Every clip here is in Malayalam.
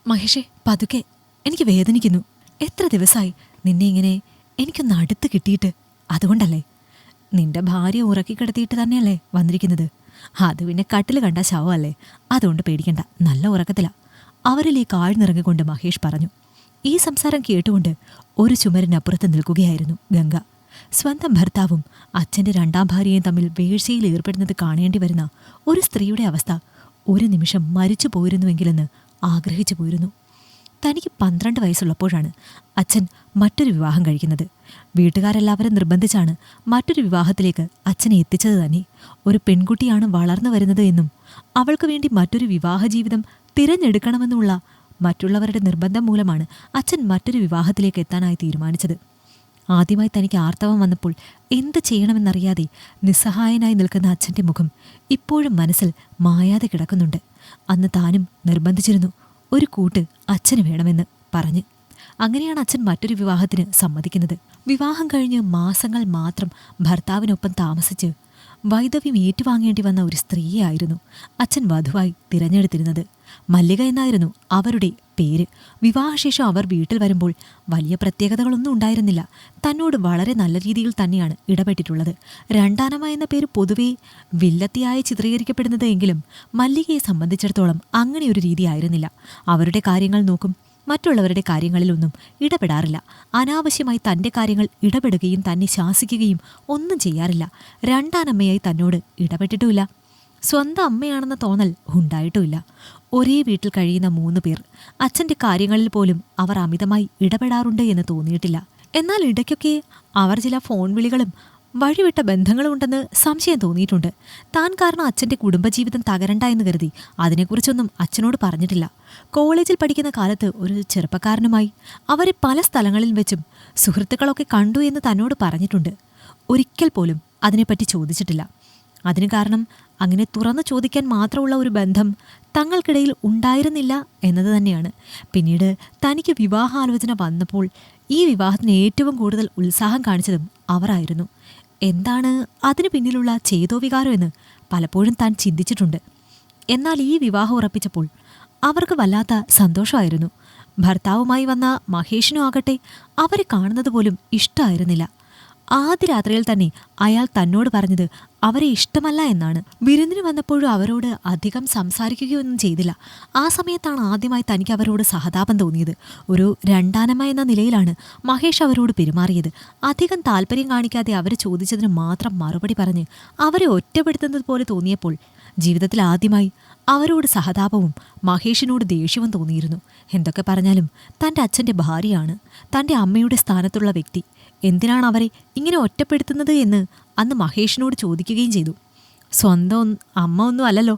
മഹേഷേ, പതുക്കെ. എനിക്ക് വേദനിക്കുന്നു. എത്ര ദിവസമായി നിന്നെ ഇങ്ങനെ എനിക്കൊന്ന് അടുത്ത് കിട്ടിയിട്ട്. അതുകൊണ്ടല്ലേ. നിന്റെ ഭാര്യ ഉറക്കിക്കിടത്തിയിട്ട് തന്നെയല്ലേ വന്നിരിക്കുന്നത്. അത് പിന്നെ കട്ടിൽ കണ്ട ശവമല്ലേ. അതുകൊണ്ട് പേടിക്കണ്ട, നല്ല ഉറക്കത്തില. അവരിലേക്ക് ആഴ്ന്നിറങ്ങിക്കൊണ്ട് മഹേഷ് പറഞ്ഞു. ഈ സംസാരം കേട്ടുകൊണ്ട് ഒരു ചുമരിനപ്പുറത്ത് നിൽക്കുകയായിരുന്നു ഗംഗ. സ്വന്തം ഭർത്താവും അച്ഛൻ്റെ രണ്ടാം ഭാര്യയും തമ്മിൽ വീഴ്ചയിൽ ഏർപ്പെടുന്നത് കാണേണ്ടി വരുന്ന ഒരു സ്ത്രീയുടെ അവസ്ഥ ഒരു നിമിഷം മരിച്ചു പോയിരുന്നുവെങ്കിലെന്ന് ആഗ്രഹിച്ചു പോയിരുന്നു. തനിക്ക് 12 വയസ്സുള്ളപ്പോഴാണ് അച്ഛൻ മറ്റൊരു വിവാഹം കഴിക്കുന്നത്. വീട്ടുകാരെല്ലാവരും നിർബന്ധിച്ചാണ് മറ്റൊരു വിവാഹത്തിലേക്ക് അച്ഛനെ എത്തിച്ചത് തന്നെ. ഒരു പെൺകുട്ടിയാണ് വളർന്നു വരുന്നത് എന്നും അവൾക്ക് വേണ്ടി മറ്റൊരു വിവാഹ ജീവിതം തിരഞ്ഞെടുക്കണമെന്നുള്ള മറ്റുള്ളവരുടെ നിർബന്ധം മൂലമാണ് അച്ഛൻ മറ്റൊരു വിവാഹത്തിലേക്ക് എത്താനായി തീരുമാനിച്ചത്. ആദ്യമായി തനിക്ക് ആർത്തവം വന്നപ്പോൾ എന്ത് ചെയ്യണമെന്നറിയാതെ നിസ്സഹായനായി നിൽക്കുന്ന അച്ഛൻ്റെ മുഖം ഇപ്പോഴും മനസ്സിൽ മായാതെ കിടക്കുന്നുണ്ട്. അന്ന് താനും നിർബന്ധിച്ചിരുന്നു, ഒരു കൂട്ട് അച്ഛന് വേണമെന്ന് പറഞ്ഞ്. അങ്ങനെയാണ് അച്ഛൻ മറ്റൊരു വിവാഹത്തിന് സമ്മതിക്കുന്നത്. വിവാഹം കഴിഞ്ഞ് മാസങ്ങൾ മാത്രം ഭർത്താവിനൊപ്പം താമസിച്ച് വൈധവ്യം ഏറ്റുവാങ്ങേണ്ടി വന്ന ഒരു സ്ത്രീയായിരുന്നു അച്ഛൻ വധുവായി തിരഞ്ഞെടുത്തിരുന്നത്. മല്ലിക എന്നായിരുന്നു അവരുടെ പേര്. വിവാഹശേഷം അവർ വീട്ടിൽ വരുമ്പോൾ വലിയ പ്രത്യേകതകളൊന്നും ഉണ്ടായിരുന്നില്ല. തന്നോട് വളരെ നല്ല രീതിയിൽ തന്നെയാണ് ഇടപെട്ടിട്ടുള്ളത്. രണ്ടാനമ്മ എന്ന പേര് പൊതുവേ വില്ലത്തിയായി ചിത്രീകരിക്കപ്പെടുന്നത് എങ്കിലും മല്ലികയെ സംബന്ധിച്ചിടത്തോളം അങ്ങനെയൊരു രീതിയായിരുന്നില്ല. അവരുടെ കാര്യങ്ങൾ നോക്കും, മറ്റുള്ളവരുടെ കാര്യങ്ങളിലൊന്നും ഇടപെടാറില്ല. അനാവശ്യമായി തൻ്റെ കാര്യങ്ങൾ ഇടപെടുകയും തന്നെ ശാസിക്കുകയും ഒന്നും ചെയ്യാറില്ല. രണ്ടാനമ്മയായി തന്നോട് ഇടപെട്ടിട്ടുമില്ല. സ്വന്തം അമ്മയാണെന്ന തോന്നൽ ഉണ്ടായിട്ടുമില്ല. ഒരേ വീട്ടിൽ കഴിയുന്ന 3 പേർ. അച്ഛൻ്റെ കാര്യങ്ങളിൽ പോലും അവർ അമിതമായി ഇടപെടാറുണ്ട് എന്ന് തോന്നിയിട്ടില്ല. എന്നാൽ ഇടയ്ക്കൊക്കെ അവർ ചില ഫോൺ വിളികളും വഴിവിട്ട ബന്ധങ്ങളും ഉണ്ടെന്ന് സംശയം തോന്നിയിട്ടുണ്ട്. താൻ കാരണം അച്ഛൻ്റെ കുടുംബജീവിതം തകരണ്ട എന്ന് കരുതി അതിനെക്കുറിച്ചൊന്നും അച്ഛനോട് പറഞ്ഞിട്ടില്ല. കോളേജിൽ പഠിക്കുന്ന കാലത്ത് ഒരു ചെറുപ്പക്കാരനുമായി അവരെ പല സ്ഥലങ്ങളിൽ വെച്ചും സുഹൃത്തുക്കളൊക്കെ കണ്ടു എന്ന് തന്നോട് പറഞ്ഞിട്ടുണ്ട്. ഒരിക്കൽ പോലും അതിനെപ്പറ്റി ചോദിച്ചിട്ടില്ല. അതിന് കാരണം അങ്ങനെ തുറന്നു ചോദിക്കാൻ മാത്രമുള്ള ഒരു ബന്ധം തങ്ങൾക്കിടയിൽ ഉണ്ടായിരുന്നില്ല എന്നത് തന്നെയാണ്. പിന്നീട് തനിക്ക് വിവാഹാലോചന വന്നപ്പോൾ ഈ വിവാഹത്തിന് ഏറ്റവും കൂടുതൽ ഉത്സാഹം കാണിച്ചതും അവരായിരുന്നു. എന്താണ് അതിനു പിന്നിലുള്ള ചേതോവികാരം എന്ന് പലപ്പോഴും താൻ ചിന്തിച്ചിട്ടുണ്ട്. എന്നാൽ ഈ വിവാഹം ഉറപ്പിച്ചപ്പോൾ അവർക്ക് വല്ലാത്ത സന്തോഷമായിരുന്നു. ഭർത്താവുമായി വന്ന മഹേഷിനും ആകട്ടെ അവരെ കാണുന്നത് പോലും ഇഷ്ടമായിരുന്നില്ല. ആദ്യ രാത്രിയിൽ തന്നെ അയാൾ തന്നോട് പറഞ്ഞത് അവരെ ഇഷ്ടമല്ല എന്നാണ്. വിരുന്നിന് വന്നപ്പോഴും അവരോട് അധികം സംസാരിക്കുകയൊന്നും ചെയ്തില്ല. ആ സമയത്താണ് ആദ്യമായി തനിക്ക് അവരോട് സഹതാപം തോന്നിയത്. ഒരു രണ്ടാനമ്മ എന്ന നിലയിലാണ് മഹേഷ് അവരോട് പെരുമാറിയത്. അധികം താല്പര്യം കാണിക്കാതെ അവർ ചോദിച്ചതിന് മാത്രം മറുപടി പറഞ്ഞ് അവരെ ഒറ്റപ്പെടുത്തുന്നത് പോലെ തോന്നിയപ്പോൾ ജീവിതത്തിൽ ആദ്യമായി അവരോട് സഹതാപവും മഹേഷിനോട് ദേഷ്യവും തോന്നിയിരുന്നു. എന്തൊക്കെ പറഞ്ഞാലും തൻ്റെ അച്ഛൻ്റെ ഭാര്യയാണ്, തൻ്റെ അമ്മയുടെ സ്ഥാനത്തുള്ള വ്യക്തി. എന്തിനാണ് അവരെ ഇങ്ങനെ ഒറ്റപ്പെടുത്തുന്നത് എന്ന് അന്ന് മഹേഷിനോട് ചോദിക്കുകയും ചെയ്തു. സ്വന്തം അമ്മ ഒന്നും അല്ലല്ലോ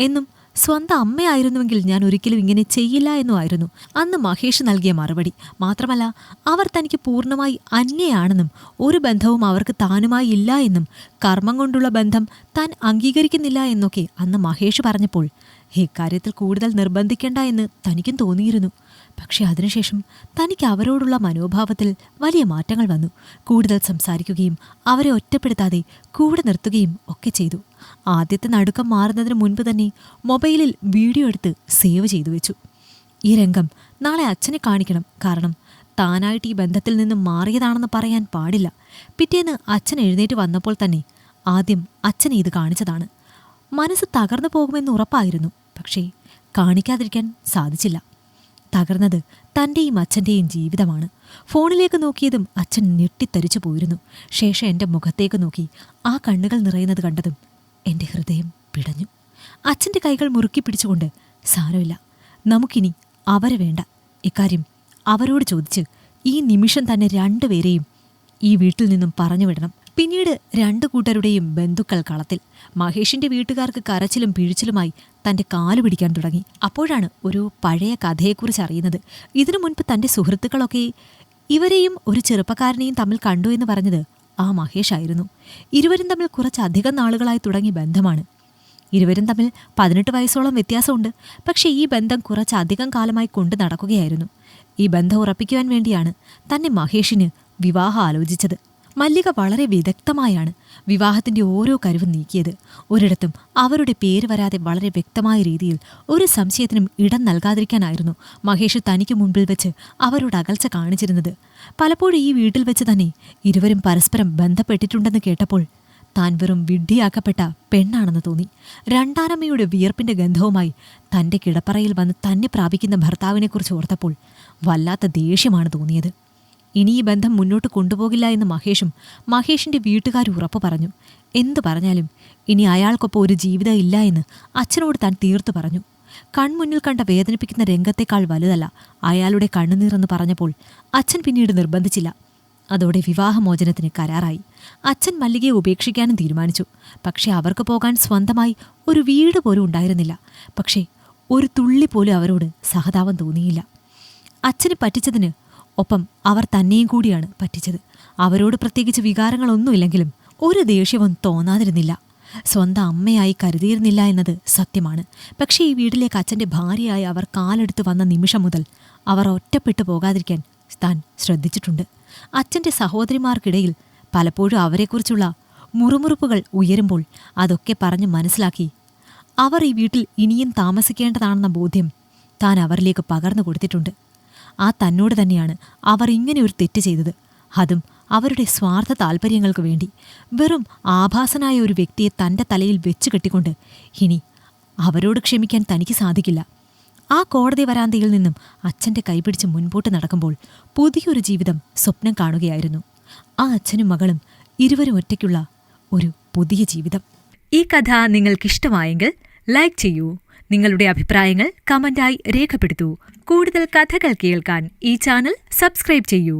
എന്നും സ്വന്തം അമ്മയായിരുന്നുവെങ്കിൽ ഞാൻ ഒരിക്കലും ഇങ്ങനെ ചെയ്യില്ല എന്നുമായിരുന്നു അന്ന് മഹേഷ് നൽകിയ മറുപടി. മാത്രമല്ല അവർ തനിക്ക് പൂർണ്ണമായി അന്യയാണെന്നും ഒരു ബന്ധവും അവർക്ക് താനുമായി ഇല്ല എന്നും കർമ്മം കൊണ്ടുള്ള ബന്ധം താൻ അംഗീകരിക്കുന്നില്ല എന്നൊക്കെ അന്ന് മഹേഷ് പറഞ്ഞപ്പോൾ ഇക്കാര്യത്തിൽ കൂടുതൽ നിർബന്ധിക്കേണ്ട എന്ന് തനിക്കും തോന്നിയിരുന്നു. പക്ഷെ അതിനുശേഷം തനിക്ക് അവരോടുള്ള മനോഭാവത്തിൽ വലിയ മാറ്റങ്ങൾ വന്നു. കൂടുതൽ സംസാരിക്കുകയും അവരെ ഒറ്റപ്പെടുത്താതെ കൂടെ നിർത്തുകയും ഒക്കെ ചെയ്തു. ആദ്യത്തെ നടുക്കം മാറുന്നതിന് മുൻപ് തന്നെ മൊബൈലിൽ വീഡിയോ എടുത്ത് സേവ് ചെയ്തു വെച്ചു. ഈ രംഗം നാളെ അച്ഛനെ കാണിക്കണം. കാരണം താനായിട്ട് ഈ ബന്ധത്തിൽ നിന്നും മാറിയതാണെന്ന് പറയാൻ പാടില്ല. പിറ്റേന്ന് അച്ഛൻ എഴുന്നേറ്റ് വന്നപ്പോൾ തന്നെ ആദ്യം അച്ഛനെ ഇത് കാണിച്ചതാണ്. മനസ്സ് തകർന്നു പോകുമെന്ന് ഉറപ്പായിരുന്നു. പക്ഷേ കാണിക്കാതിരിക്കാൻ സാധിച്ചില്ല. തകർന്നത് തൻ്റെയും അച്ഛൻ്റെയും ജീവിതമാണ്. ഫോണിലേക്ക് നോക്കിയതും അച്ഛൻ ഞെട്ടിത്തരിച്ചു പോയിരുന്നു. ശേഷം എൻ്റെ മുഖത്തേക്ക് നോക്കി ആ കണ്ണുകൾ നിറയുന്നത് കണ്ടതും എൻ്റെ ഹൃദയം പിടഞ്ഞു. അച്ഛൻ്റെ കൈകൾ മുറുക്കി പിടിച്ചുകൊണ്ട്, സാരമില്ല, നമുക്കിനി അവരെ വേണ്ട. ഇക്കാര്യം അവരോട് ചോദിച്ച് ഈ നിമിഷം തന്നെ 2 പേരെയും ഈ വീട്ടിൽ നിന്നും പറഞ്ഞു വിടണം. പിന്നീട് 2 കൂട്ടരുടെയും ബന്ധുക്കൾ കളത്തിൽ. മഹേഷിന്റെ വീട്ടുകാർക്ക് കരച്ചിലും പിഴിച്ചിലുമായി തൻ്റെ കാലു പിടിക്കാൻ തുടങ്ങി. അപ്പോഴാണ് ഒരു പഴയ കഥയെക്കുറിച്ച് അറിയുന്നത്. ഇതിനു മുൻപ് തൻ്റെ സുഹൃത്തുക്കളൊക്കെ ഇവരെയും ഒരു ചെറുപ്പക്കാരനെയും തമ്മിൽ കണ്ടു എന്ന് പറഞ്ഞത് ആ മഹേഷായിരുന്നു. ഇരുവരും തമ്മിൽ കുറച്ചധികം നാളുകളായി തുടങ്ങിയ ബന്ധമാണ്. ഇരുവരും തമ്മിൽ 18 വയസ്സോളം വ്യത്യാസമുണ്ട്. പക്ഷേ ഈ ബന്ധം കുറച്ചധികം കാലമായി കൊണ്ടു നടക്കുകയായിരുന്നു. ഈ ബന്ധം ഉറപ്പിക്കുവാൻ വേണ്ടിയാണ് തന്നെ മഹേഷിന് വിവാഹം ആലോചിച്ചത്. മല്ലിക വളരെ വിദഗ്ധമായാണ് വിവാഹത്തിന്റെ ഓരോ കരുവും നീക്കിയത്. ഒരിടത്തും അവരുടെ പേര് വരാതെ വളരെ വ്യക്തമായ രീതിയിൽ ഒരു സംശയത്തിനും ഇടം നൽകാതിരിക്കാനായിരുന്നു മഹേഷ് തനിക്ക് മുൻപിൽ വെച്ച് അവരോട് അകൽച്ച കാണിച്ചിരുന്നത്. പലപ്പോഴും ഈ വീട്ടിൽ വെച്ച് തന്നെ ഇരുവരും പരസ്പരം ബന്ധപ്പെട്ടിട്ടുണ്ടെന്ന് കേട്ടപ്പോൾ താൻ വെറും വിഡ്ഢിയാക്കപ്പെട്ട പെണ്ണാണെന്ന് തോന്നി. രണ്ടാനമ്മയുടെ വിയർപ്പിന്റെ ഗന്ധവുമായി തന്റെ കിടപ്പറയിൽ വന്ന് തന്നെ പ്രാപിക്കുന്ന ഭർത്താവിനെക്കുറിച്ച് ഓർത്തപ്പോൾ വല്ലാത്ത ദേഷ്യമാണ് തോന്നിയത്. ഇനി ഈ ബന്ധം മുന്നോട്ട് കൊണ്ടുപോകില്ല എന്ന് മഹേഷിന്റെ വീട്ടുകാർ ഉറപ്പു പറഞ്ഞു. എന്തു പറഞ്ഞാലും ഇനി അയാൾക്കൊപ്പം ഒരു ജീവിതം ഇല്ല എന്ന് അച്ഛനോട് താൻ തീർത്തു പറഞ്ഞു. കൺമുന്നിൽ കണ്ട വേദനിപ്പിക്കുന്ന രംഗത്തേക്കാൾ വലുതല്ല അയാളുടെ കണ്ണുനീറെന്ന് പറഞ്ഞപ്പോൾ അച്ഛൻ പിന്നീട് നിർബന്ധിച്ചില്ല. അതോടെ വിവാഹമോചനത്തിന് കരാറായി. അച്ഛൻ മല്ലികയെ ഉപേക്ഷിക്കാനും തീരുമാനിച്ചു. പക്ഷെ അവർക്ക് പോകാൻ സ്വന്തമായി ഒരു വീട് പോലും ഉണ്ടായിരുന്നില്ല. പക്ഷേ ഒരു തുള്ളി പോലും അവരോട് സഹതാപം തോന്നിയില്ല. അച്ഛനെ പറ്റിച്ചതിന് ഒപ്പം അവർ തന്നെയും കൂടിയാണ് പറ്റിച്ചത്. അവരോട് പ്രത്യേകിച്ച് വികാരങ്ങളൊന്നുമില്ലെങ്കിലും ഒരു ദേഷ്യവും തോന്നാതിരുന്നില്ല. സ്വന്തം അമ്മയായി കരുതിയിരുന്നില്ല എന്നത് സത്യമാണ്. പക്ഷേ ഈ വീട്ടിലേക്ക് അച്ഛൻ്റെ ഭാര്യയായി അവർ കാലെടുത്ത് വന്ന നിമിഷം മുതൽ അവർ ഒറ്റപ്പെട്ടു പോകാതിരിക്കാൻ താൻ ശ്രദ്ധിച്ചിട്ടുണ്ട്. അച്ഛൻ്റെ സഹോദരിമാർക്കിടയിൽ പലപ്പോഴും അവരെക്കുറിച്ചുള്ള മുറുമുറുപ്പുകൾ ഉയരുമ്പോൾ അതൊക്കെ പറഞ്ഞ് മനസ്സിലാക്കി അവർ ഈ വീട്ടിൽ ഇനിയും താമസിക്കേണ്ടതാണെന്ന ബോധ്യം താൻ അവരിലേക്ക് പകർന്നു കൊടുത്തിട്ടുണ്ട്. ആ തന്നോട് തന്നെയാണ് അവർ ഇങ്ങനെ ഒരു തെറ്റ് ചെയ്തത്. അതും അവരുടെ സ്വാർത്ഥ താൽപ്പര്യങ്ങൾക്ക് വേണ്ടി. വെറും ആഭാസനായ ഒരു വ്യക്തിയെ തൻ്റെ തലയിൽ വെച്ചു കെട്ടിക്കൊണ്ട് ഇനി അവരോട് ക്ഷമിക്കാൻ തനിക്ക് സാധിക്കില്ല. ആ കോടതി വരാന്തയിൽ നിന്നും അച്ഛൻ്റെ കൈപിടിച്ച് മുൻപോട്ട് നടക്കുമ്പോൾ പുതിയൊരു ജീവിതം സ്വപ്നം കാണുകയായിരുന്നു. ആ അച്ഛനും മകളും ഇരുവരും ഒറ്റയ്ക്കുള്ള ഒരു പുതിയ ജീവിതം. ഈ കഥ നിങ്ങൾക്കിഷ്ടമായെങ്കിൽ ലൈക്ക് ചെയ്യൂ. നിങ്ങളുടെ അഭിപ്രായങ്ങൾ കമന്റായി രേഖപ്പെടുത്തൂ. കൂടുതൽ കഥകൾ കേൾക്കാൻ ഈ ചാനൽ സബ്സ്ക്രൈബ് ചെയ്യൂ.